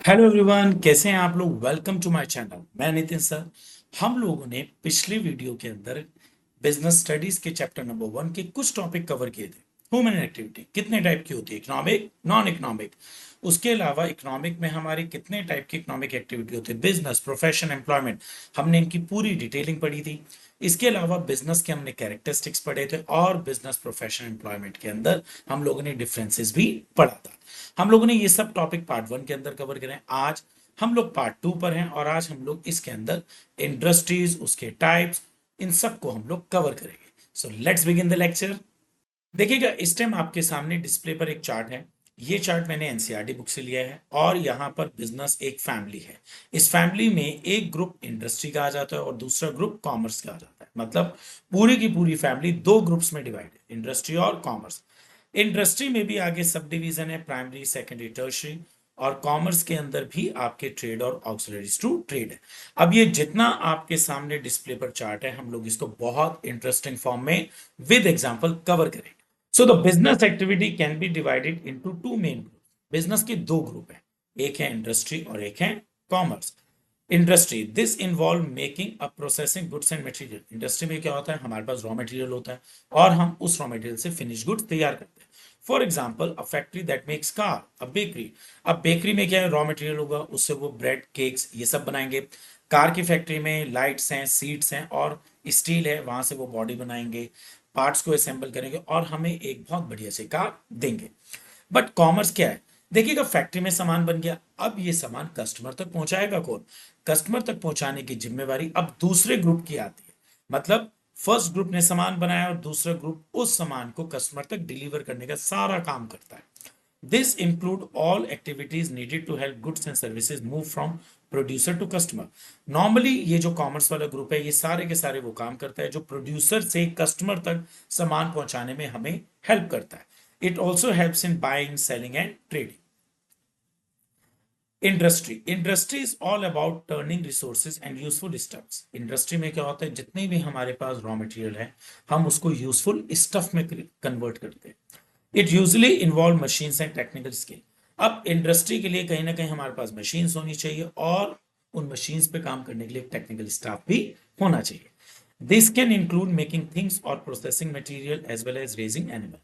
Hello everyone, कैसे हैं आप लोग। Welcome to my channel. मैं नितिन सर। हम लोगों ने पिछले वीडियो के अंदर बिजनेस स्टडीज के चैप्टर नंबर 1 के कुछ टॉपिक कवर किए थे। ह्यूमन एक्टिविटी कितने टाइप की होती है, इकोनॉमिक, नॉन इकोनॉमिक। उसके अलावा इकोनॉमिक में हमारे कितने टाइप की इकोनॉमिक एक्टिविटी होती है, बिजनेस, प्रोफेशन, एम्प्लॉयमेंट। हमने इनकी पूरी डिटेलिंग पढ़ी थी। इसके अलावा बिजनेस के हमने कैरेक्टरिस्टिक्स पढ़े थे और बिजनेस, प्रोफेशन, एम्प्लॉयमेंट के अंदर हम लोगों ने डिफरेंसेस भी पढ़ा था। हम लोगों ने ये सब टॉपिक पार्ट 1 के अंदर कवर करें। आज हम लोग पार्ट 2 पर हैं और आज हम लोग इसके अंदर इंडस्ट्रीज, उसके टाइप्स, इन सब को हम लोग कवर करेंगे। So let's begin the lecture. देखिएगा, इस टाइम आपके सामने डिस्प्ले पर एक चार्ट है। ये चार्ट मैंने एनसीईआरटी बुक से लिया है और यहाँ पर बिजनेस एक फैमिली है। इस फैमिली में एक ग्रुप इंडस्ट्री का आ जाता है और दूसरा ग्रुप कॉमर्स का आ जाता है। मतलब पूरी की पूरी फैमिली दो ग्रुप्स में डिवाइड है, इंडस्ट्री और कॉमर्स। इंडस्ट्री में भी आगे सब डिवीजन है, प्राइमरी, सेकेंडरी, टर्शियरी। और कॉमर्स के अंदर भी आपके ट्रेड और ऑक्सिलरीज टू ट्रेड है। अब ये जितना आपके सामने डिस्प्ले पर चार्ट है, हम लोग इसको बहुत इंटरेस्टिंग फॉर्म में विद एग्जांपल कवर करेंगे। So the business activity can be divided into two main group. Business के दो ग्रुप है, एक है इंडस्ट्री और एक है commerce. Industry, this involve making a processing goods and material. Industry में क्या होता है, हमारे पास रॉ मटेरियल होता है और हम उस रॉ मटेरियल से फिनिश गुड्स तैयार करते हैं। For example, a factory that makes car, a bakery. अब बेकरी में क्या है, रॉ मटेरियल होगा, उससे वो ब्रेड, केक्स ये सब बनाएंगे। कार की फैक्ट्री में लाइट्स हैं, सीट्स हैं और स्टील है, वहां से वो बॉडी बनाएंगे, पार्ट्स को असेंबल करेंगे और हमें एक बहुत बढ़िया सी कार देंगे। बट कॉमर्स क्या है, देखिएगा, फैक्ट्री में सामान बन गया, अब ये सामान कस्टमर तक पहुंचाएगा कौन। कस्टमर तक पहुंचाने की जिम्मेवारी अब दूसरे ग्रुप की आती है। मतलब फर्स्ट ग्रुप ने सामान बनाया और दूसरा ग्रुप उस सामान को कस्टमर तक डिलीवर करने का सारा काम करता है। This include all activities needed to help goods and services move from producer to customer. Normally ये जो कॉमर्स वाला ग्रुप है, ये सारे के सारे वो काम करता है जो प्रोड्यूसर से कस्टमर तक सामान पहुंचाने में हमें हेल्प करता है। It also helps in buying, selling and trading. Industry is all about turning resources and useful stuffs. Industry में क्या होता है, जितने भी हमारे पास रॉ मटेरियल है, हम उसको यूजफुल स्टफ में कन्वर्ट करते हैं। It usually involve machines and technical skill. अब इंडस्ट्री के लिए कहीं ना कहीं हमारे पास मशीन्स होनी चाहिए और उन मशीन्स पे काम करने के लिए टेक्निकल स्टाफ भी होना चाहिए। This can include making things or processing material as well as raising animal.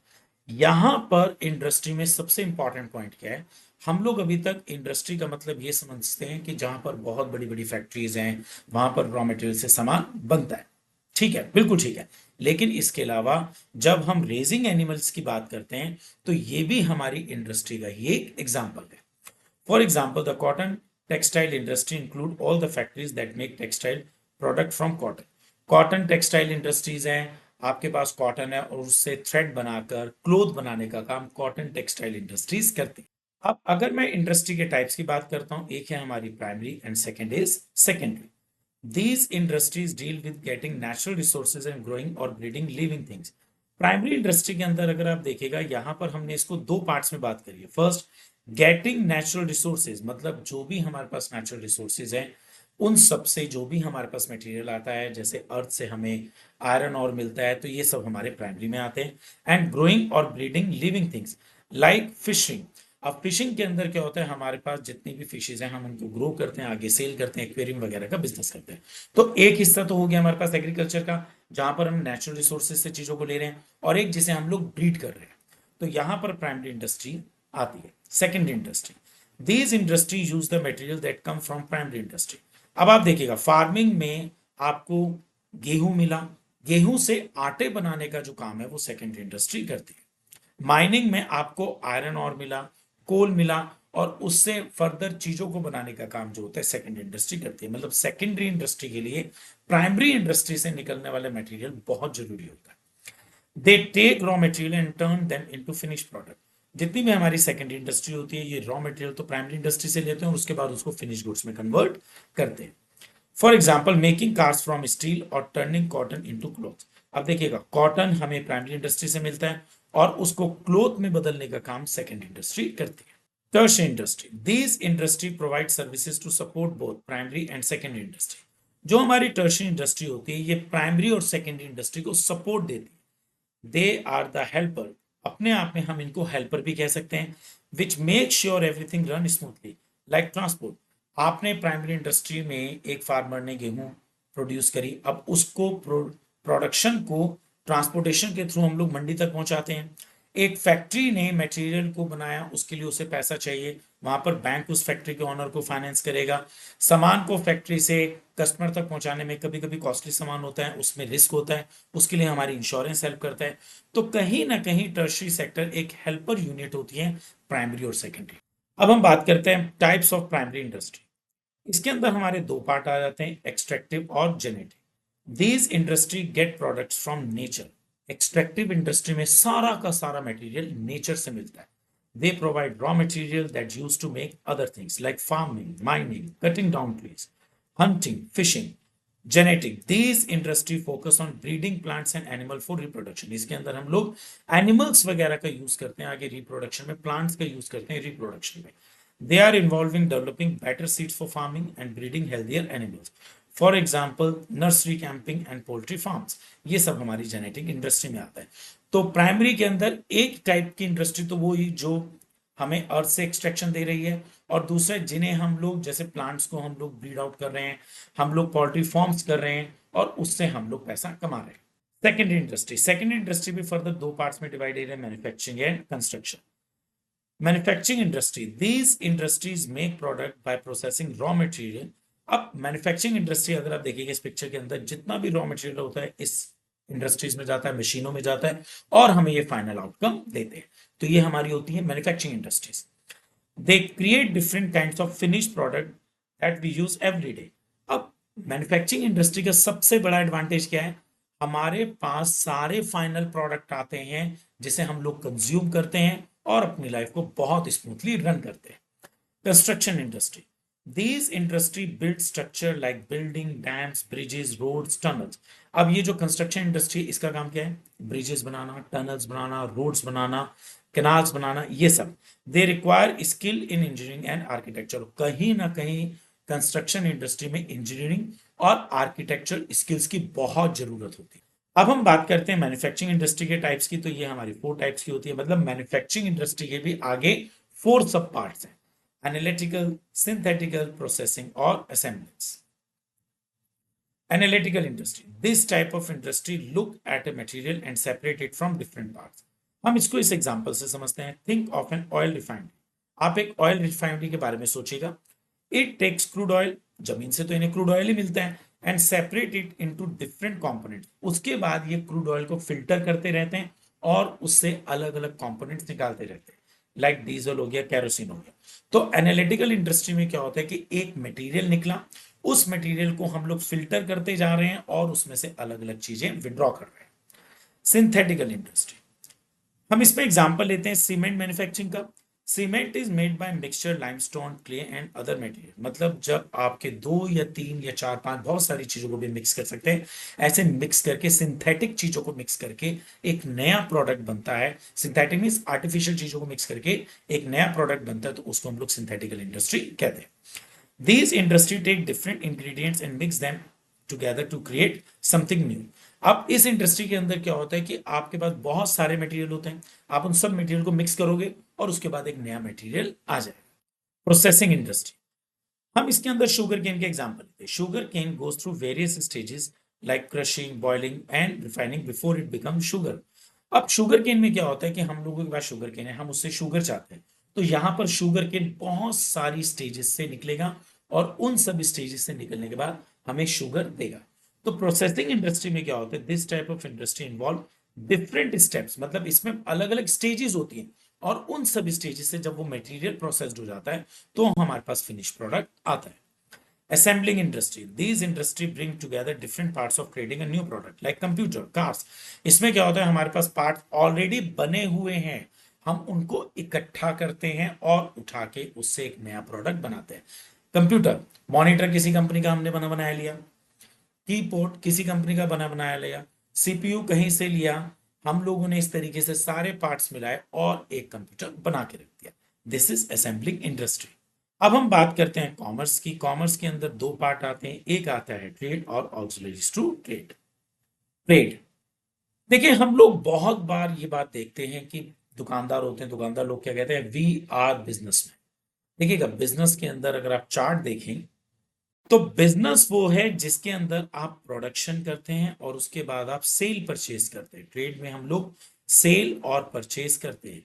यहां पर इंडस्ट्री में सबसे इंपॉर्टेंट पॉइंट क्या है, हम लोग अभी तक इंडस्ट्री का मतलब ये समझते हैं कि जहां पर बहुत बड़ी बड़ी फैक्ट्रीज हैं, वहां पर रॉ मटेरियल से सामान बनता है। ठीक है, बिल्कुल ठीक है। लेकिन इसके अलावा जब हम रेजिंग एनिमल्स की बात करते हैं, तो ये भी हमारी इंडस्ट्री का ही एक एग्जाम्पल है। For example, the cotton textile industry include all the factories that make textile product from cotton. Cotton textile industries हैं, आपके पास कॉटन है और उससे थ्रेड बनाकर क्लोथ बनाने का काम कॉटन टेक्सटाइल इंडस्ट्रीज करती है। अब अगर मैं इंडस्ट्री के टाइप्स की बात करता हूं, एक है हमारी primary and second is secondary. These industries deal with getting natural resources and growing or breeding living things. Primary industry के अंदर अगर आप देखिएगा, यहां पर हमने इसको दो पार्ट्स में बात करी है। फर्स्ट, गेटिंग नेचुरल रिसोर्सेज, मतलब जो भी हमारे पास नेचुरल रिसोर्सेज हैं, उन सब से जो भी हमारे पास मटेरियल आता है, जैसे अर्थ से हमें आयरन और मिलता है, तो ये सब हमारे प्राइमरी में आते हैं। एंड ग्रोइंग और breeding living things like fishing. अब फिशिंग के अंदर क्या होता है, हमारे पास जितनी भी फिशेज हैं हम उनको ग्रो करते हैं, आगे सेल करते हैं, एक्वेरियम वगैरह का बिजनेस करते हैं। तो एक हिस्सा तो हो गया हमारे पास एग्रीकल्चर का, जहां पर हम नेचुरल रिसोर्सेज से चीजों को ले रहे हैं, और एक जिसे हम लोग ब्रीड कर रहे हैं। तो यहां पर प्राइमरी इंडस्ट्री आती है। Secondary industry, these industry use the material that come from primary industry. अब आप देखिएगा, फार्मिंग में आपको गेहूं मिला, गेहूं से आटे बनाने का जो काम है वो सेकेंडरी इंडस्ट्री करती है। माइनिंग में आपको आयरन और मिला, कोल मिला, और उससे फर्दर चीजों को बनाने का काम जो होता है सेकेंडरी इंडस्ट्री करती है। मतलब सेकेंडरी इंडस्ट्री के लिए प्राइमरी इंडस्ट्री से निकलने वाले मटेरियल बहुत जरूरी होता है। They take raw material and turn them into finish product. जितनी भी हमारी सेकेंडरी इंडस्ट्री होती है, ये रॉ मटेरियल तो प्राइमरी इंडस्ट्री से लेते हैं और उसके बाद उसको फिनिश गुड्स में कन्वर्ट करते हैं। For example, making cars from steel और टर्निंग कॉटन इनटू क्लॉथ। अब देखिएगा, कॉटन हमें प्राइमरी इंडस्ट्री से मिलता है और उसको क्लोथ में बदलने का काम सेकेंडरी इंडस्ट्री करती है। Tertiary industry, these industry provide services to support both primary and secondary industry. जो हमारी टर्शियरी इंडस्ट्री होती है, ये प्राइमरी और सेकेंडरी इंडस्ट्री को सपोर्ट देती है। दे आर द हेल्पर, अपने आप में हम इनको हेल्पर भी कह सकते हैं, which make sure everything run smoothly. Like transport, आपने प्राइमरी इंडस्ट्री में एक फार्मर ने गेहूं प्रोड्यूस करी, अब उसको प्रोडक्शन को ट्रांसपोर्टेशन के थ्रू हम लोग मंडी तक पहुंचाते हैं। एक फैक्ट्री ने मटेरियल को बनाया, उसके लिए उसे पैसा चाहिए, वहां पर बैंक उस फैक्ट्री के ओनर को फाइनेंस करेगा। सामान को फैक्ट्री से कस्टमर तक पहुंचाने में कभी कभी कॉस्टली सामान होता है, उसमें रिस्क होता है, उसके लिए हमारी इंश्योरेंस हेल्प करता है। तो कहीं ना कहीं टर्शरी सेक्टर एक हेल्पर यूनिट होती है प्राइमरी और सेकेंडरी। अब हम बात करते हैं टाइप्स ऑफ प्राइमरी इंडस्ट्री। इसके अंदर हमारे दो पार्ट आ जाते हैं, एक्सट्रैक्टिव और genetic. These industry get products from nature. Extractive industry में सारा का सारा मटेरियल नेचर से मिलता है। They provide raw material that's used to make other things like farming, mining, cutting down trees, hunting, fishing, genetic. These industry focus on breeding plants and animal for reproduction. इसके अंदर हम लोग animals वगैरह का use करते हैं आगे reproduction में, प्लांट्स का यूज करते हैं रिप्रोडक्शन में। They are involving developing better seeds for farming and breeding healthier animals. For example nursery camping and poultry farms, ये सब हमारी जेनेटिक इंडस्ट्री में आता है। तो प्राइमरी के अंदर एक टाइप की इंडस्ट्री तो वो ही जो हमें अर्थ से एक्सट्रैक्शन दे रही है, और दूसरे जिन्हें हम लोग जैसे प्लांट्स को हम लोग ब्रीड आउट कर रहे हैं, हम लोग पोल्ट्री फॉर्म्स कर रहे हैं और उससे हम लोग पैसा कमा रहे हैं। सेकेंडरी इंडस्ट्री भी फर्दर दो पार्ट्स में डिवाइडेड है, manufacturing and construction. Manufacturing industry, these industries make product by processing raw material. अब मैन्युफैक्चरिंग इंडस्ट्री अगर आप देखिएगा इस पिक्चर के अंदर, जितना भी रॉ मटेरियल होता है इस इंडस्ट्रीज में जाता है, मशीनों में जाता है और हमें ये फाइनल आउटकम देते हैं। तो ये हमारी होती है manufacturing industries. They create different kinds of finish product that we use every day. अब मैन्युफैक्चरिंग इंडस्ट्री का सबसे बड़ा एडवांटेज क्या है, हमारे पास सारे फाइनल प्रोडक्ट आते हैं जिसे हम लोग कंज्यूम करते हैं और अपनी लाइफ को बहुत स्मूथली रन करते हैं। Construction industry, these industry build structure like building, dams, bridges, roads, tunnels। अब ये जो कंस्ट्रक्शन इंडस्ट्री, इसका काम क्या है, ब्रिजेस बनाना, टनल्स बनाना, रोड्स बनाना, कैनाल्स बनाना, ये सब। They require skill in engineering and architecture. कहीं ना कहीं कंस्ट्रक्शन इंडस्ट्री में इंजीनियरिंग और आर्किटेक्चर स्किल्स की बहुत जरूरत होती है। अब हम बात करते हैं मैन्युफैक्चरिंग इंडस्ट्री के टाइप्स की। तो ये हमारी 4 टाइप्स की होती है, मतलब मैन्युफैक्चरिंग इंडस्ट्री के भी आगे 4 सब पार्ट्स हैं, analytical, synthetical, processing or assemblies। Analytical industry, this type of industry look at a material and separate it from different parts। हम इसको इस एग्जांपल से समझते हैं। Think of an oil refinery। आप एक ऑयल रिफाइनरी के बारे में सोचिएगा। It takes crude oil, जमीन से तो इन्हें क्रूड ऑयल ही मिलता है, and separate it into different components. उसके बाद ये क्रूड ऑयल को फिल्टर करते रहते हैं और उससे अलग अलग कंपोनेंट्स निकालते रहते हैं, लाइक डीजल हो गया, कैरोसिन हो गया। तो एनालिटिकल इंडस्ट्री में क्या होता है कि एक मटेरियल निकला, उस मटेरियल को हम लोग फिल्टर करते जा रहे हैं और उसमें से अलग अलग चीजें विड्रॉ कर रहे हैं। सिंथेटिकल इंडस्ट्री, हम इसमें एग्जांपल लेते हैं सीमेंट मैन्युफैक्चरिंग का। Cement is made by mixture limestone, clay and other material. मतलब जब आपके 2 या 3 या 4 5 बहुत सारी चीजों को भी मिक्स कर सकते हैं, ऐसे मिक्स करके सिंथेटिक चीजों को मिक्स करके एक नया प्रोडक्ट बनता है। सिंथेटिक मींस आर्टिफिशियल चीजों को मिक्स करके एक नया प्रोडक्ट बनता है, तो उसको हम लोग सिंथेटिकल इंडस्ट्री कहते हैं। These industry take different ingredients and mix them together to create something new। अब इस इंडस्ट्री के अंदर क्या होता है कि आपके पास बहुत सारे मटेरियल होते हैं, आप उन सब मटेरियल को मिक्स करोगे और उसके बाद एक नया मटेरियल आ जाएगा। प्रोसेसिंग इंडस्ट्री, हम इसके अंदर शुगर केन के एग्जांपल लेते हैं। Sugar cane goes through various stages like crushing, boiling and refining before it become sugar. अब शुगर केन में क्या होता है कि हम लोगों के पास शुगर केन है, हम उससे शुगर चाहते हैं, तो यहां पर शुगर केन बहुत सारी स्टेजेस से निकलेगा और उन सब स्टेजेस से निकलने के बाद हमें शुगर देगा। तो प्रोसेसिंग इंडस्ट्री में क्या होता है, this type of industry involve different steps, मतलब इसमें अलग अलग स्टेजेस होती हैं और उन सब स्टेजेस से जब वो मटेरियल प्रोसेस्ड हो जाता है तो हमारे पास फिनिश प्रोडक्ट आता है। Assembling industry, these industry bring together different parts of creating a new product like computer, cars। इसमें क्या होता है, हमारे पास पार्ट ऑलरेडी बने हुए हैं, हम उनको इकट्ठा करते हैं और उठा के उससे एक नया प्रोडक्ट बनाते हैं। कंप्यूटर, मॉनिटर किसी कंपनी का हमने बना बनाया लिया, कीबोर्ड किसी कंपनी का बना बनाया लिया, सीपीयू कहीं से लिया, हम लोगों ने इस तरीके से सारे पार्ट्स मिलाए और एक कंप्यूटर बना के रख दिया। This is assembling industry. अब हम बात करते हैं कॉमर्स की। कॉमर्स के अंदर 2 पार्ट आते हैं, एक आता है ट्रेड और ऑक्सिलरीज टू ट्रेड। ट्रेड, देखिए हम लोग बहुत बार ये बात देखते हैं कि दुकानदार होते हैं, दुकानदार लोग क्या कहते हैं, वी आर बिजनेसमैन। देखिएगा बिजनेस के अंदर अगर आप चार्ट देखें तो बिजनेस वो है जिसके अंदर आप प्रोडक्शन करते हैं और उसके बाद आप सेल परचेज करते हैं। ट्रेड में हम लोग सेल और परचेज करते हैं।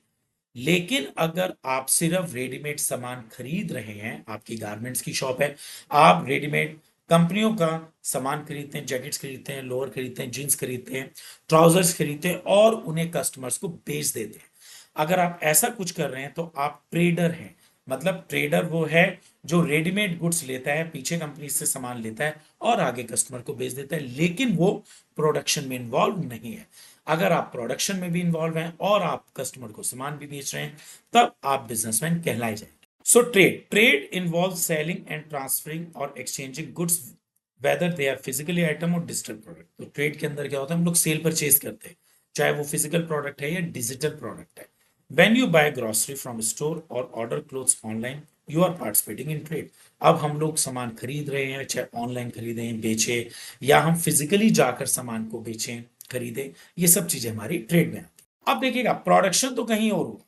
लेकिन अगर आप सिर्फ रेडीमेड सामान खरीद रहे हैं, आपकी गारमेंट्स की शॉप है, आप रेडीमेड कंपनियों का सामान खरीदते हैं, जैकेट्स खरीदते हैं, लोअर खरीदते हैं, जींस खरीदते हैं, ट्राउजर्स खरीदते हैं और उन्हें कस्टमर्स को बेच देते हैं। अगर आप ऐसा कुछ कर रहे हैं तो आप ट्रेडर हैं। मतलब ट्रेडर वो है जो रेडीमेड गुड्स लेता है, पीछे कंपनी से सामान लेता है और आगे कस्टमर को बेच देता है, लेकिन वो प्रोडक्शन में इन्वॉल्व नहीं है। अगर आप प्रोडक्शन में भी इन्वॉल्व हैं और आप कस्टमर को सामान भी बेच रहे हैं, तब आप बिजनेसमैन कहलाए जाएंगे। So trade involve selling and transferring or exchanging goods, whether they are physically item or digital product. तो ट्रेड के अंदर क्या होता है, हम लोग सेल परचेज करते हैं, चाहे वो फिजिकल प्रोडक्ट है या डिजिटल प्रोडक्ट है। When you buy grocery from a store or order clothes online, you are participating in trade. अब हम लोग सामान खरीद रहे हैं, चाहे ऑनलाइन खरीदें बेचे या हम फिजिकली जाकर सामान को बेचें खरीदें, ये सब चीजें हमारी ट्रेड में आती हैं। अब देखिएगा प्रोडक्शन तो कहीं और हुआ,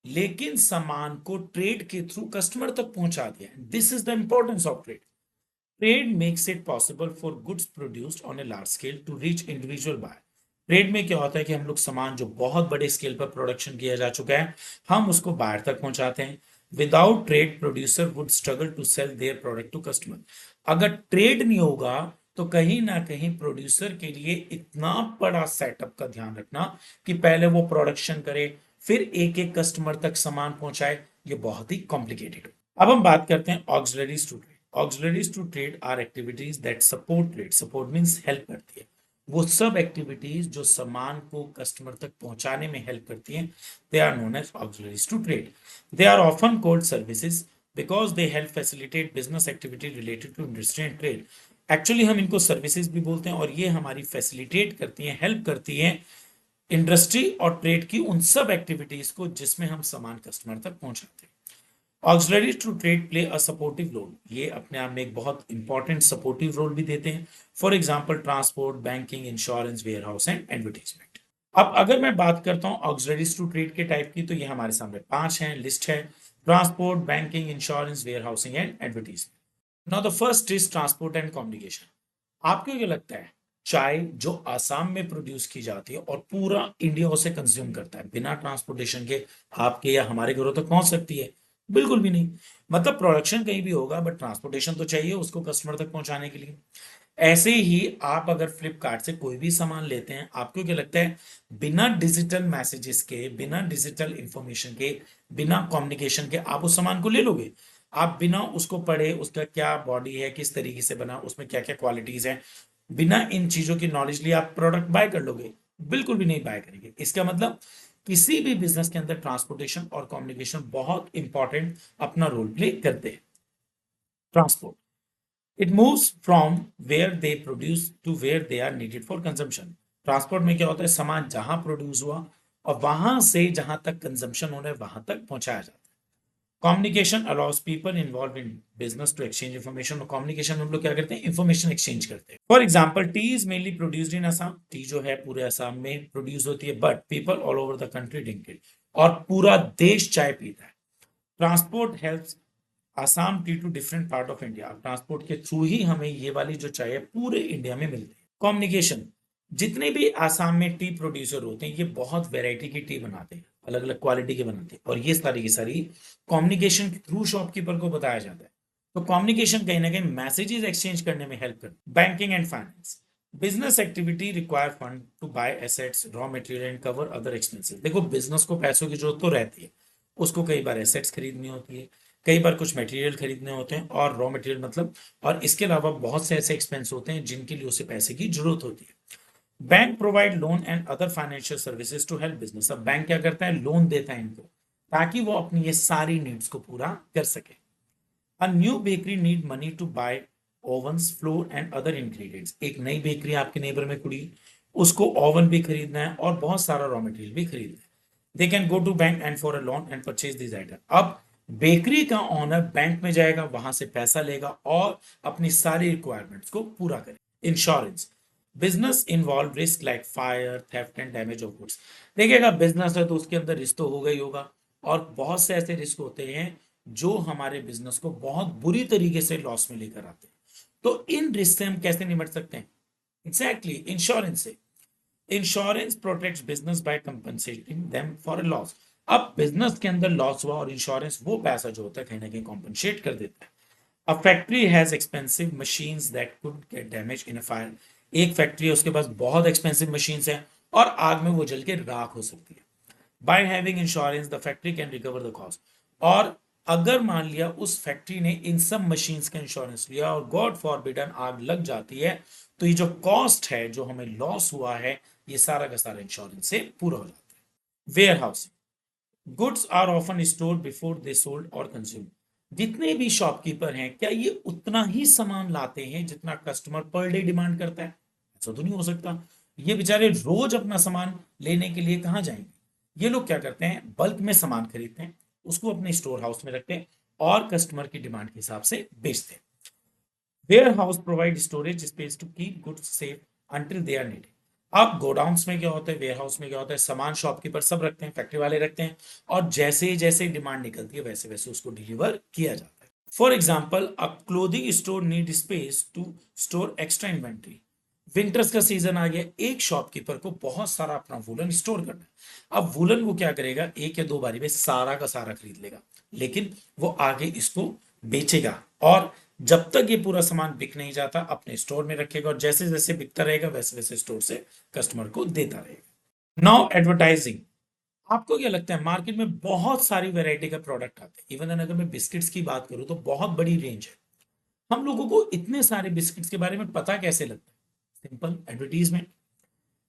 लेकिन सामान को ट्रेड के थ्रू कस्टमर तक पहुंचा दिया। This is the importance of trade. Trade makes it possible for goods produced on a large scale to reach individual buyer. Trade में क्या होता है कि हम लोग सामान जो बहुत बड़े स्केल पर प्रोडक्शन किया जा चुका है, हम उसको बाहर तक पहुंचाते हैं। Without trade producer would struggle to sell their product to customer. अगर ट्रेड नहीं होगा तो कहीं ना कहीं प्रोड्यूसर के लिए इतना बड़ा सेटअप का ध्यान रखना कि पहले वो प्रोडक्शन करे, फिर एक एक कस्टमर तक सामान पहुंचाए, ये बहुत ही कॉम्प्लिकेटेड। अब हम बात करते हैं auxiliaries to trade. Auxiliaries to trade are activities that support trade. Support means help करती है। वो सब एक्टिविटीज जो सामान को कस्टमर तक पहुंचाने में हेल्प करती हैं, they are known as auxiliaries to trade. They are often called services because they help facilitate business activity related to industry and trade. Actually हम इनको सर्विसेज भी बोलते हैं और ये हमारी फैसिलिटेट करती हैं, हेल्प करती हैं इंडस्ट्री और ट्रेड की उन सब एक्टिविटीज को जिसमें हम सामान कस्टमर तक पहुंचाते हैं। Auxiliaries to trade play a supportive role, ये अपने आप में एक बहुत इंपॉर्टेंट सपोर्टिव रोल भी देते हैं। For example transport, banking, insurance, warehouse and advertisement. अब अगर मैं बात करता हूं ऑक्सिलरीज टू ट्रेड के टाइप की, तो ये हमारे सामने 5 हैं, लिस्ट है। Transport, banking, insurance, warehousing and advertisement. Now the first is transport and communication. आपको क्या लगता है, चाय जो आसाम में प्रोड्यूस की जाती है और पूरा इंडिया उसे कंज्यूम करता है, बिना ट्रांसपोर्टेशन के आपके या हमारे घरों तक पहुंच सकती है? बिल्कुल भी नहीं। मतलब प्रोडक्शन कहीं भी होगा बट ट्रांसपोर्टेशन तो चाहिए उसको कस्टमर तक पहुंचाने के लिए। ऐसे ही आप अगर फ्लिपकार्ट से कोई भी सामान लेते हैं, आपको क्या लगता है, बिना डिजिटल मैसेजेस के, बिना डिजिटल इंफॉर्मेशन के, बिना कम्युनिकेशन के आप उस सामान को ले लोगे? आप बिना उसको पढ़े उसका क्या बॉडी है, किस तरीके से बना, उसमें क्या क्या क्वालिटीज है, बिना इन चीजों की नॉलेज लिए आप प्रोडक्ट बाय कर लोगे? बिल्कुल भी नहीं बाय करेंगे। इसका मतलब किसी भी बिजनेस के अंदर ट्रांसपोर्टेशन और कम्युनिकेशन बहुत इंपॉर्टेंट अपना रोल प्ले करते हैं। Transport, it moves from where they produce to where they are needed for consumption. Transport में क्या होता है, सामान जहां प्रोड्यूस हुआ और वहां से जहां तक कंजम्पशन हो रहा है वहां तक पहुंचाया जाता है। Communication allows people involve in business to exchange information. और कम्युनिकेशन हम लोग क्या करते हैं, इन्फॉर्मेशन एक्सचेंज करते हैं। For example tea is mainly produced in Assam. Tea जो है पूरे असम में प्रोड्यूस होती है, but people all over the country drink it. और पूरा देश चाय पीता है। Transport helps Assam tea to different part of India. Transport के थ्रू ही हमें ये वाली जो चाय है पूरे इंडिया में मिलती है। कम्युनिकेशन, जितने भी आसाम में टी प्रोड्यूसर होते हैं ये बहुत वेराइटी की टी बनाते हैं, अलग अलग क्वालिटी के बनाते हैं, और ये सारी की सारी कम्युनिकेशन के थ्रू शॉपकीपर को बताया जाता है। तो कम्युनिकेशन कहीं ना कहीं मैसेजेस एक्सचेंज करने में हेल्प करती है। Banking and finance, business activity require fund to buy assets, raw material and cover other expenses. देखो बिजनेस को पैसों की जरूरत तो रहती है, उसको कई बार एसेट्स खरीदनी होती है, कई बार कुछ मटेरियल खरीदने होते हैं, और रॉ मटेरियल मतलब, और इसके अलावा बहुत से ऐसे एक्सपेंस होते हैं जिनके लिए उसे पैसे की जरूरत होती है। Bank provide loan and other financial services to help business. अब बैंक क्या करता है, लोन देता है इनको ताकि वो अपनी ये सारी नीड्स को पूरा कर सके। A new bakery need money to buy ovens, flour and other ingredients. एक नई बेकरी आपके नेबर में खुली, उसको ओवन भी खरीदना है और बहुत सारा रॉ मटेरियल भी खरीदना है। They can go to bank and for a loan and purchase this item. अब बेकरी का ओनर बैंक में जाएगा, वहां से पैसा लेगा और अपनी सारी रिक्वायरमेंट्स को पूरा करेगा। Insurance, business involve risk like fire, theft and damage of goods. देखिएगा बिजनेस है तो उसके अंदर रिस्क तो होगा ही होगा, और बहुत से ऐसे रिस्क होते हैं जो हमारे बिजनेस को बहुत बुरी तरीके से लॉस में लेकर आते हैं। तो इन रिस्क से हम कैसे निपट सकते हैं? एग्जैक्टली इंश्योरेंस से। Insurance protects business by compensating them for a loss. अब बिजनेस के अंदर लॉस हुआ और इंश्योरेंस वो पैसा जो होता है कहीं ना कहीं कॉम्पनसेट कर देता है। A factory has expensive machines that could get damaged in a fire. एक फैक्ट्री है, उसके पास बहुत एक्सपेंसिव मशीन्स हैं और आग में वो जल के राख हो सकती है। By having insurance, the factory can recover the cost. और अगर मान लिया उस फैक्ट्री ने इन सब मशीन्स का इंश्योरेंस लिया और गॉड फॉरबिडन आग लग जाती है, तो ये जो कॉस्ट है, जो हमें लॉस हुआ है, ये सारा का सारा इंश्योरेंस से पूरा हो जाता है। Warehousing. Goods are often store before they sold और कंज्यूम। जितने भी शॉपकीपर हैं, क्या ये उतना ही सामान लाते हैं जितना कस्टमर पर डे डिमांड करता है? ऐसा तो नहीं हो सकता। ये बेचारे रोज अपना सामान लेने के लिए कहाँ जाएंगे? ये लोग क्या करते हैं, बल्क में सामान खरीदते हैं, उसको अपने स्टोर हाउस में रखते हैं और कस्टमर की डिमांड के हिसाब से बेचते हैं। Warehouse provide storage space to keep goods safe until they are needed. अब गोडाउन्स में क्या होता है, वेयर हाउस में क्या होता है, सामान शॉपकीपर सब रखते हैं, फैक्ट्री वाले रखते हैं, और जैसे जैसे डिमांड निकलती है वैसे वैसे उसको डिलीवर किया जाता है। For example, a clothing store need space to store extra inventory. Winters का सीजन आ गया, एक शॉपकीपर को बहुत सारा अपना वूलन स्टोर करना है। अब वूलन वो क्या करेगा, एक या दो बारी में सारा का सारा खरीद लेगा, लेकिन वो आगे इसको बेचेगा और जब तक ये पूरा सामान बिक नहीं जाता अपने स्टोर में रखेगा, और जैसे जैसे बिकता रहेगा वैसे वैसे स्टोर से कस्टमर को देता रहेगा। Now advertising. आपको क्या लगता है, मार्केट में बहुत सारी वैरायटी का प्रोडक्ट आते हैं। इवन अगर मैं बिस्किट्स की बात करूं तो बहुत बड़ी रेंज है। हम लोगों को इतने सारे बिस्किट्स के बारे में पता कैसे लगता है? Simple, advertisement.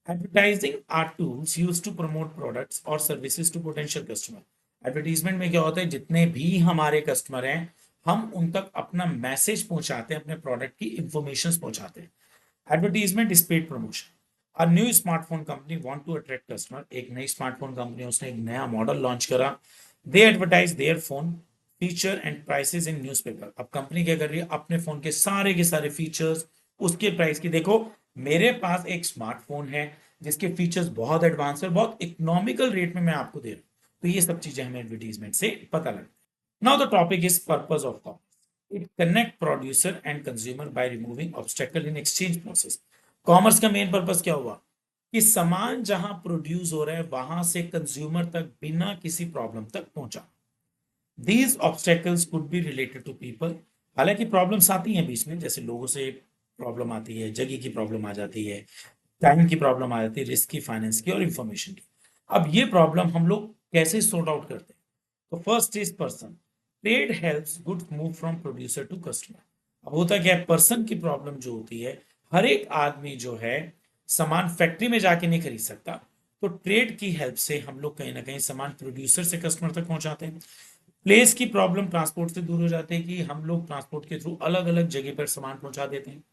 Advertising are tools used to promote products और services to potential customer. Advertisement में क्या होता है, जितने भी हमारे कस्टमर हैं, हम उन तक अपना मैसेज पहुंचाते हैं, अपने प्रोडक्ट की इंफॉर्मेशन पहुंचाते हैं। Advertisement is paid promotion. A new smartphone company want to attract customer. एक नई स्मार्टफोन कंपनी, उसने एक नया मॉडल लॉन्च करा। दे advertise their phone feature and prices in newspaper. अब कंपनी क्या कर रही है, अपने फोन के सारे फीचर्स, उसके प्राइस की, देखो मेरे पास एक स्मार्टफोन है जिसके फीचर्स बहुत एडवांस है, बहुत इकोनॉमिकल रेट में मैं आपको दे रहा हूं। तो ये सब चीजें हमें एडवर्टीजमेंट से पता लगती है। Now the topic is purpose of commerce. It connect producer and consumer by removing obstacle in exchange process. Commerce का मेन पर्पस क्या हुआ कि सामान जहां प्रोड्यूस हो रहा है वहां से कंज्यूमर तक बिना किसी प्रॉब्लम तक पहुंचा। These obstacles could be related to people. हालांकि प्रॉब्लम्स आती हैं बीच में, जैसे लोगों से प्रॉब्लम आती है, जगह की प्रॉब्लम आ जाती है, टाइम की प्रॉब्लम आ जाती है, रिस्क की, फाइनेंस की और इंफॉर्मेशन की। अब ये प्रॉब्लम हम लोग कैसे सॉर्ट आउट करते हैं? तो first is person. Trade helps goods move from producer to customer. अब होता क्या है, पर्सन की प्रॉब्लम जो होती है, हर एक आदमी जो है सामान फैक्ट्री में जाके नहीं खरीद सकता, तो ट्रेड की हेल्प से हम लोग कहीं ना कहीं सामान प्रोड्यूसर से कस्टमर तक पहुंचाते हैं। प्लेस की प्रॉब्लम ट्रांसपोर्ट से दूर हो जाते हैं कि हम लोग ट्रांसपोर्ट के थ्रू अलग अलग जगह पर सामान पहुंचा देते हैं।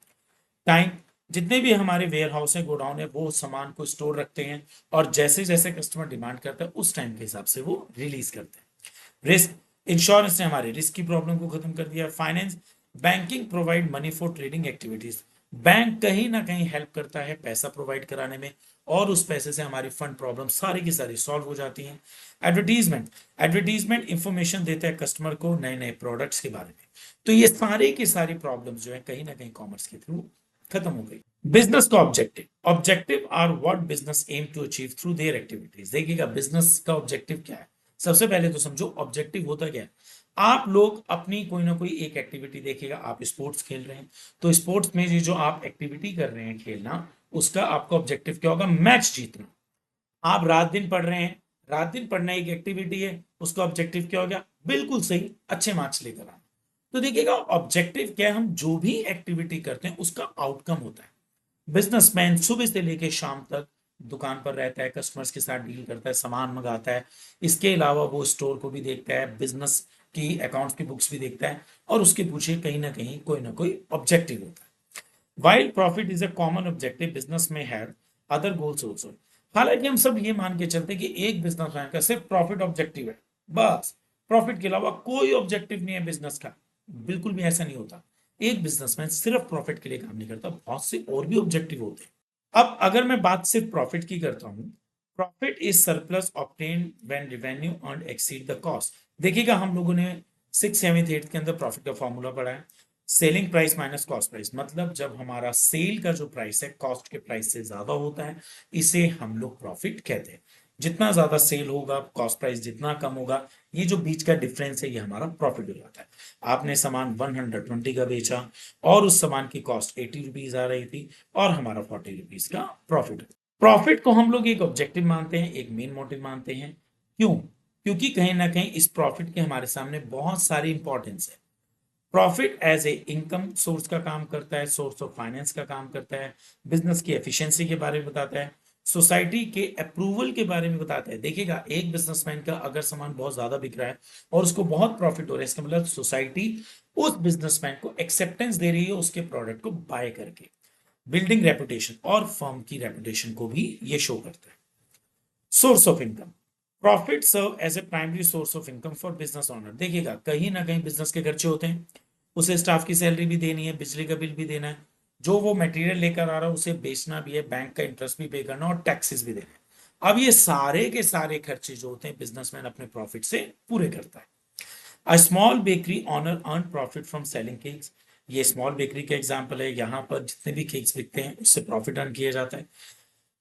टाइम, जितने भी हमारे वेयर हाउस है, गोडाउन है, वो सामान को स्टोर रखते हैं और जैसे जैसे कस्टमर डिमांड करता है उस टाइम के हिसाब से वो रिलीज करते हैं। रिस्क, इंश्योरेंस ने हमारे रिस्क की प्रॉब्लम को खत्म कर दिया। Finance, banking provide money for trading activities. Bank कहीं ना कहीं हेल्प करता है पैसा प्रोवाइड कराने में, और उस पैसे से हमारी फंड प्रॉब्लम सारी की सारी सॉल्व हो जाती हैं। एडवर्टीजमेंट, एडवर्टीजमेंट इंफॉर्मेशन देता है कस्टमर को नए नए प्रोडक्ट्स के बारे में। तो ये सारी की सारी प्रॉब्लम्स जो है कहीं ना कहीं कॉमर्स के थ्रू खत्म हो गई। बिजनेस का objective. Objective are what business aim to achieve through their activities. देखिएगा बिजनेस का ऑब्जेक्टिव क्या है। सबसे पहले तो समझो ऑब्जेक्टिव होता क्या है। आप लोग अपनी कोई ना कोई एक एक्टिविटी देखिएगा, आप स्पोर्ट्स खेल रहे हैं, तो स्पोर्ट्स में ये जो आप एक्टिविटी कर रहे हैं खेलना, उसका आपका ऑब्जेक्टिव क्या होगा, मैच जीतना। आप रात दिन पढ़ रहे हैं, रात दिन पढ़ना एक एक्टिविटी है, उसका ऑब्जेक्टिव क्या हो गया, बिल्कुल सही, अच्छे मार्क्स लेकर आना। तो देखिएगा ऑब्जेक्टिव क्या है, हम जो भी एक्टिविटी करते हैं उसका आउटकम होता है। बिजनेसमैन सुबह से लेकर शाम तक दुकान पर रहता है, कस्टमर्स के साथ डील करता है, सामान मंगाता है, इसके अलावा वो स्टोर को भी देखता है, बिजनेस की अकाउंट्स की बुक्स भी देखता है, और उसके पीछे कहीं ना कोई ऑब्जेक्टिव होता है। While profit is a common objective, business में हैव अदर गोल्स ऑल्सो। हालांकि हम सब ये मान के चलते कि एक बिजनेसमैन का सिर्फ प्रॉफिट ऑब्जेक्टिव है, बस प्रॉफिट के अलावा कोई ऑब्जेक्टिव नहीं है बिजनेस का। बिल्कुल भी ऐसा नहीं होता। एक बिजनेसमैन सिर्फ प्रॉफिट के लिए काम नहीं करता, बहुत से और भी ऑब्जेक्टिव होते हैं। अब अगर मैं बात सिर्फ प्रॉफिट की करता हूं, profit is surplus obtained when revenue earned exceed the cost. देखिएगा हम लोगों ने 6, 7, 8 के अंदर प्रॉफिट का फॉर्मूला पढ़ा है। Selling price minus cost price, मतलब जब हमारा सेल का जो प्राइस है कॉस्ट के प्राइस से ज्यादा होता है, इसे हम लोग प्रॉफिट कहते हैं। जितना ज्यादा सेल होगा, कॉस्ट प्राइस जितना कम होगा, ये जो बीच का डिफरेंस है ये हमारा प्रॉफिट हो जाता है। आपने सामान 120 का बेचा और उस सामान की कॉस्ट 80 रुपीज आ रही थी और हमारा 40 रुपीज का प्रॉफिट। प्रॉफिट को हम लोग एक ऑब्जेक्टिव मानते हैं, एक मेन मोटिव मानते हैं। क्यों? क्योंकि कहीं ना कहीं इस प्रॉफिट के हमारे सामने बहुत सारी इंपॉर्टेंस है। Profit as a income source का काम करता है, सोर्स ऑफ फाइनेंस का काम करता है, बिजनेस की एफिशिएंसी के बारे में बताता है, सोसाइटी के अप्रूवल के बारे में बताता है। देखिएगा, एक बिजनेसमैन का अगर सामान बहुत ज्यादा बिक रहा है और उसको बहुत प्रॉफिट हो रहा है, इसका मतलब सोसाइटी उस बिजनेसमैन को एक्सेप्टेंस दे रही है उसके प्रोडक्ट को बाय करके। बिल्डिंग रेपुटेशन, और फर्म की रेपुटेशन को भी ये शो करता है। Source of income, profit serve as a primary source of income for business owner. देखिएगा, कहीं ना कहीं बिजनेस के खर्चे होते हैं, उसे स्टाफ की सैलरी भी देनी है, बिजली का बिल भी देना है, जो वो मटेरियल लेकर आ रहा है उसे बेचना भी है, बैंक का इंटरेस्ट भी पे करना और टैक्सेस भी देना है। अब ये सारे के सारे खर्चे जो होते हैं बिजनेसमैन अपने प्रॉफिट से पूरे करता है। A small bakery owner earn profit from selling cakes. ये स्मॉल बेकरी का एग्जांपल है, यहाँ पर जितने भी केक्स बिकते हैं उससे प्रॉफिट अर्न किया जाता है।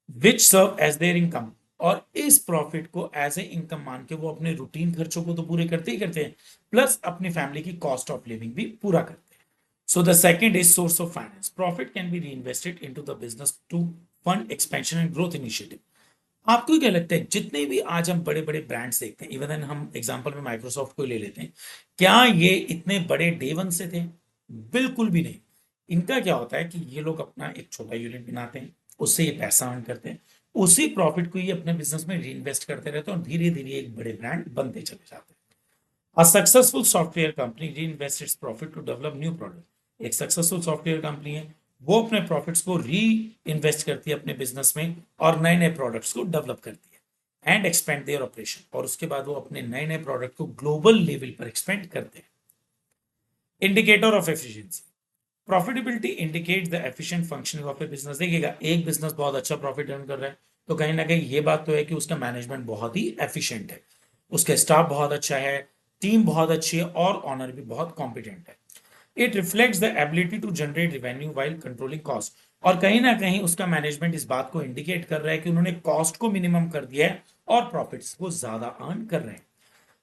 विच सर्व एज देयर इनकम, और इस प्रॉफिट को एज ए इनकम मान के वो अपने रूटीन खर्चों को तो पूरे करते ही करते हैं, प्लस अपनी फैमिली की कॉस्ट ऑफ लिविंग भी पूरा करते हैं। So the second is source of finance. Profit can be reinvested into the business to fund expansion and growth initiative. आपको क्या लगता है, जितने भी आज हम बड़े बड़े ब्रांड्स देखते हैं, इवन हम एग्जांपल में माइक्रोसॉफ्ट को ले लेते हैं, क्या ये इतने बड़े डे वन से थे? बिल्कुल भी नहीं। इनका क्या होता है कि ये लोग अपना एक छोटा यूनिट बनाते हैं, उससे ये पैसा अर्न करते हैं, उसी प्रॉफिट को ये अपने बिजनेस में री करते रहते हैं और धीरे धीरे एक बड़े ब्रांड बनते चले जाते हैं। A successful software company reinvests its profit to develop new product। एक सक्सेसफुल सॉफ्टवेयर कंपनी है, वो अपने प्रॉफिट्स को री इन्वेस्ट करती है अपने बिजनेस में और नए नए प्रोडक्ट्स को डेवलप करती है एंड एक्सपेंड देयर ऑपरेशन, और उसके बाद वो अपने नए नए प्रोडक्ट को ग्लोबल लेवल पर एक्सपेंड करते हैं। Indicator of efficiency, profitability indicate the efficient functioning of A business. देखिएगा, एक बिजनेस बहुत अच्छा प्रॉफिट अर्न कर रहा है तो कहीं ना कहीं ये बात तो है कि उसका मैनेजमेंट बहुत ही एफिशिएंट है, उसका स्टाफ बहुत अच्छा है, टीम बहुत अच्छी है और ऑनर भी बहुत कॉम्पिटेंट है। It reflects the ability to generate revenue while controlling cost, और कहीं ना कहीं उसका मैनेजमेंट इस बात को इंडिकेट कर रहा है कि उन्होंने कॉस्ट को मिनिमम कर दिया है और प्रॉफिट्स को ज्यादा अर्न कर रहे हैं।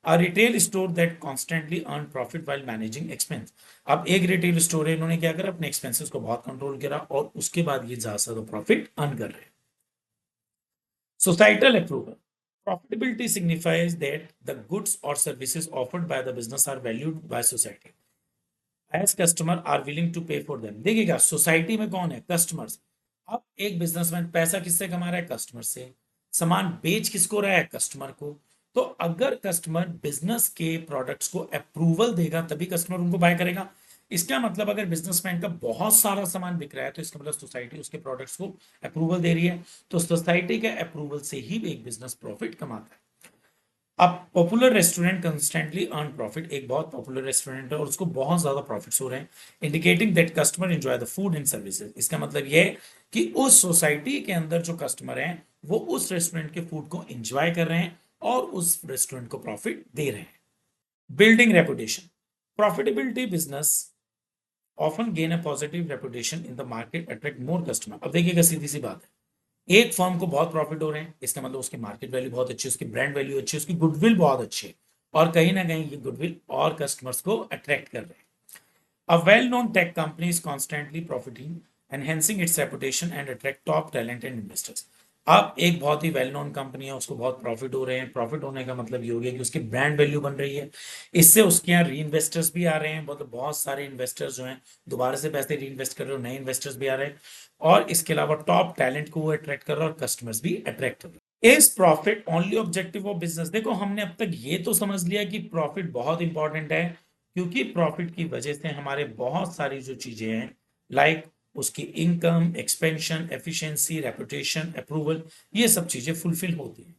A retail store that constantly earn profit while managing expense। अब एक रिटेल स्टोर है, इन्होंने क्या करा, अपने एक्सपेंसेस को बहुत कंट्रोल करा और उसके बाद ये ज्यादा से ज्यादा प्रॉफिट अर्न कर रहे हैं। Societal approval, profitability signifies that the goods or services offered by the business are valued by society as customer are willing to pay for them। देखिएगा, सोसाइटी में कौन है? कस्टमर्स। अब एक बिजनेसमैन पैसा किससे कमा रहा है? कस्टमर से। सामान बेच किसको रहा है? कस्टमर को। तो अगर कस्टमर बिजनेस के प्रोडक्ट्स को अप्रूवल देगा तभी कस्टमर उनको बाय करेगा। इसका मतलब अगर बिजनेसमैन का बहुत सारा सामान बिक रहा है तो इसका मतलब सोसाइटी उसके प्रोडक्ट्स को अप्रूवल दे रही है, तो सोसाइटी के अप्रूवल से ही एक बिजनेस प्रॉफिट कमाता है। अब popular restaurant constantly earn profit, एक बहुत पॉपुलर रेस्टोरेंट है और उसको बहुत ज्यादा प्रॉफिट्स हो रहे हैं, indicating that customer enjoy the food and services. इसका मतलब ये है कि उस सोसाइटी के अंदर जो कस्टमर हैं वो उस रेस्टोरेंट के फूड को एंजॉय कर रहे हैं और उस रेस्टोरेंट को प्रॉफिट दे रहे हैं। Building reputation, profitability business often gain a positive reputation in the market, attract more customer. अब देखिएगा, सीधी सी बात है, एक फर्म को बहुत प्रॉफिट हो रहे हैं, इसका मतलब उसकी मार्केट वैल्यू बहुत अच्छी है, उसकी ब्रांड वैल्यू अच्छी है, उसकी गुडविल बहुत अच्छी है और कहीं ना कहीं ये गुडविल और कस्टमर्स को अट्रैक्ट कर रहे हैं। A well known tech company is constantly profiting, enhancing it's reputation and attract top talent and investors. अब एक बहुत ही वेल नोन कंपनी है, उसको बहुत प्रॉफिट हो रहे हैं, प्रॉफिट होने का मतलब ये हो गया कि उसकी ब्रांड वैल्यू बन रही है, इससे उसके यहाँ री इन्वेस्टर्स भी आ रहे हैं, बहुत बहुत सारे इन्वेस्टर्स जो हैं दोबारा से पैसे री इन्वेस्ट कर रहे हो, नए इन्वेस्टर्स भी आ रहे हैं और इसके अलावा टॉप टैलेंट को वो अट्रैक्ट कर रहा है और कस्टमर्स भी अट्रैक्ट कर रहे हैं। Is profit only objective of business? देखो, हमने अब तक ये तो समझ लिया कि प्रॉफिट बहुत इंपॉर्टेंट है, क्योंकि प्रॉफिट की वजह से हमारे बहुत सारी जो चीजें हैं, लाइक उसकी income, expansion, efficiency, reputation, approval, ये सब चीजें फुलफिल होती हैं।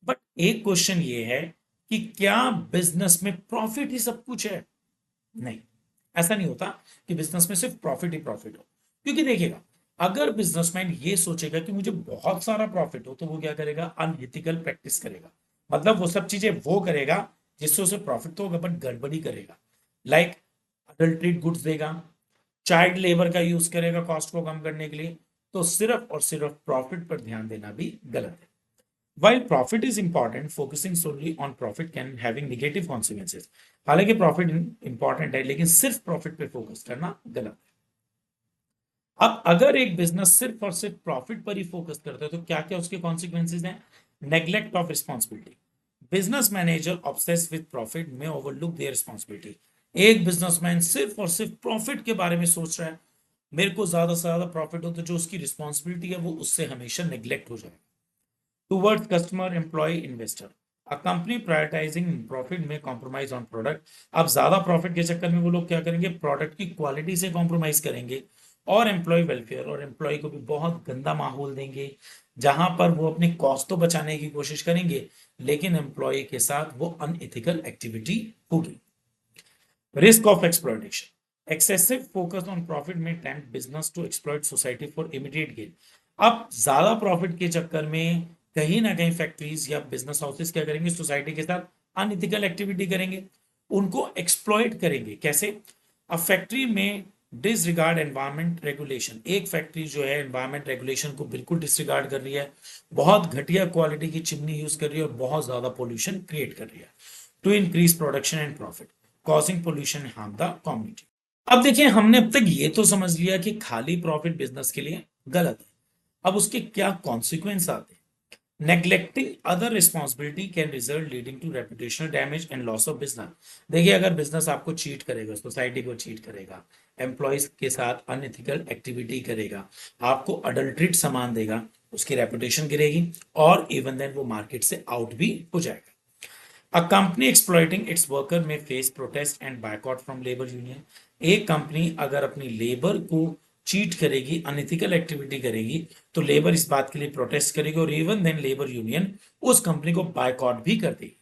बट एक क्वेश्चन ये है कि क्या बिजनेस में प्रॉफिट ही सब कुछ है? नहीं, ऐसा नहीं होता कि बिजनेस में सिर्फ प्रॉफिट ही प्रॉफिट हो। क्योंकि देखिएगा, अगर बिजनेसमैन ये सोचेगा कि मुझे बहुत सारा प्रॉफिट हो तो वो क्या करेगा? अनएथिकल प्रैक्टिस करेगा, मतलब वो सब चीजें वो करेगा जिससे उसे प्रॉफिट तो होगा बट गड़बड़ी करेगा, लाइक अडल्ट्रेट गुड्स देगा, चाइल्ड लेबर का यूज करेगा कॉस्ट को कम करने के लिए, तो सिर्फ और सिर्फ प्रॉफिट पर ध्यान देना भी गलत है। While profit is important, focusing solely on profit can having negative consequences. हालांकि प्रॉफिट इंपॉर्टेंट है लेकिन सिर्फ प्रॉफिट पे फोकस करना गलत है। अब अगर एक बिजनेस सिर्फ और सिर्फ प्रॉफिट पर ही फोकस करता है तो क्या क्या उसके कॉन्सिक्वेंसेज हैं? Neglect of responsibility. Business manager obsess with profit में ओवरलुक देयर रिस्पॉन्सिबिलिटी। एक बिजनेसमैन सिर्फ और सिर्फ प्रॉफिट के बारे में सोच रहा है, मेरे को ज्यादा से ज्यादा प्रॉफिट हो, तो जो उसकी रिस्पॉन्सिबिलिटी है वो उससे हमेशा नेग्लेक्ट हो जाएगा। Towards customer, employee, investor. A company prioritizing profit may compromise on product. अब ज्यादा प्रॉफिट के चक्कर में वो लोग क्या करेंगे? प्रोडक्ट की क्वालिटी से कॉम्प्रोमाइज करेंगे और एम्प्लॉय वेलफेयर और एम्प्लॉय को भी बहुत गंदा माहौल देंगे, जहां पर वो अपनी कॉस्ट तो बचाने की कोशिश करेंगे लेकिन एम्प्लॉय के साथ वो अनएथिकल एक्टिविटी होगी। Risk of exploitation. Excessive focus on profit may tempt business to exploit society for immediate gain. अब ज्यादा प्रॉफिट के चक्कर में कहीं ना कहीं फैक्ट्रीज या बिजनेस हाउसेस क्या करेंगे? सोसाइटी के साथ अनइथिकल एक्टिविटी करेंगे, उनको एक्सप्लॉइट करेंगे। कैसे? अब फैक्ट्री में डिसरिगार्ड एनवायरमेंट रेगुलेशन। एक फैक्ट्री जो है एनवायरमेंट रेगुलेशन को बिल्कुल डिसरिगार्ड कर रही है, बहुत घटिया क्वालिटी की चिमनी यूज कर रही है और बहुत ज्यादा पोल्यूशन क्रिएट कर रही है to increase production and profit, causing pollution harm the community. अब देखिए, हमने अब तक ये तो समझ लिया कि खाली प्रॉफिट बिजनेस के लिए गलत है। अब उसके क्या कॉन्सिक्वेंस आते हैं? Neglecting other responsibility can result leading to reputational damage and loss of business. देखिए, अगर बिजनेस आपको चीट करेगा, सोसाइटी को चीट करेगा, एम्प्लॉयज के साथ अनएथिकल एक्टिविटी करेगा, आपको अडल्ट्रेट सामान देगा, उसकी रेपुटेशन गिरेगी और इवन देन वो मार्केट से आउट भी हो जाएगा। A company exploiting its worker may face protest and boycott from labor union. एक कंपनी अगर अपनी लेबर को चीट करेगी, अनइथिकल एक्टिविटी करेगी, तो लेबर इस बात के लिए प्रोटेस्ट करेगी और इवन देन लेबर यूनियन उस कंपनी को बायकॉट भी कर देगी।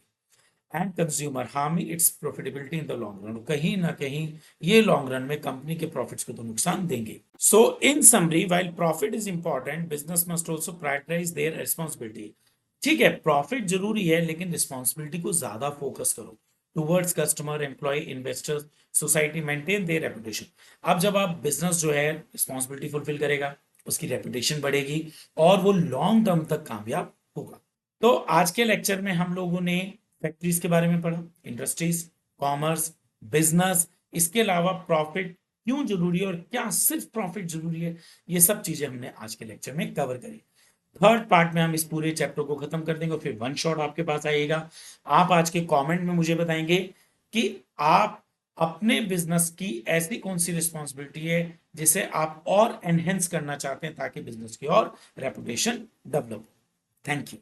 And consumer harming its profitability in the long run. कहीं ना कहीं ये लॉन्ग रन में कंपनी के प्रॉफिट्स को तो नुकसान देंगे। So in summary, while profit is important, business must also prioritise their responsibility. ठीक है, प्रॉफिट जरूरी है लेकिन रिस्पॉन्सिबिलिटी को ज्यादा फोकस करो towards customer, employ, investors, society, maintain their reputation. अब जब आप बिजनेस जो है रिस्पॉन्सिबिलिटी फुलफिल करेगा, उसकी रेपुटेशन बढ़ेगी और वो लॉन्ग टर्म तक कामयाब होगा। तो आज के लेक्चर में हम लोगों ने फैक्ट्रीज के बारे में पढ़ा, इंडस्ट्रीज, कॉमर्स, बिजनेस, इसके अलावा प्रॉफिट क्यों जरूरी है और क्या सिर्फ प्रॉफिट जरूरी है, ये सब चीजें हमने आज के लेक्चर में कवर करी। थर्ड पार्ट में हम इस पूरे चैप्टर को खत्म कर देंगे, फिर वन शॉट आपके पास आएगा। आप आज के कमेंट में मुझे बताएंगे कि आप अपने बिजनेस की ऐसी कौन सी रिस्पॉन्सिबिलिटी है जिसे आप और एनहेंस करना चाहते हैं ताकि बिजनेस की और रेपुटेशन डेवलप हो। Thank you.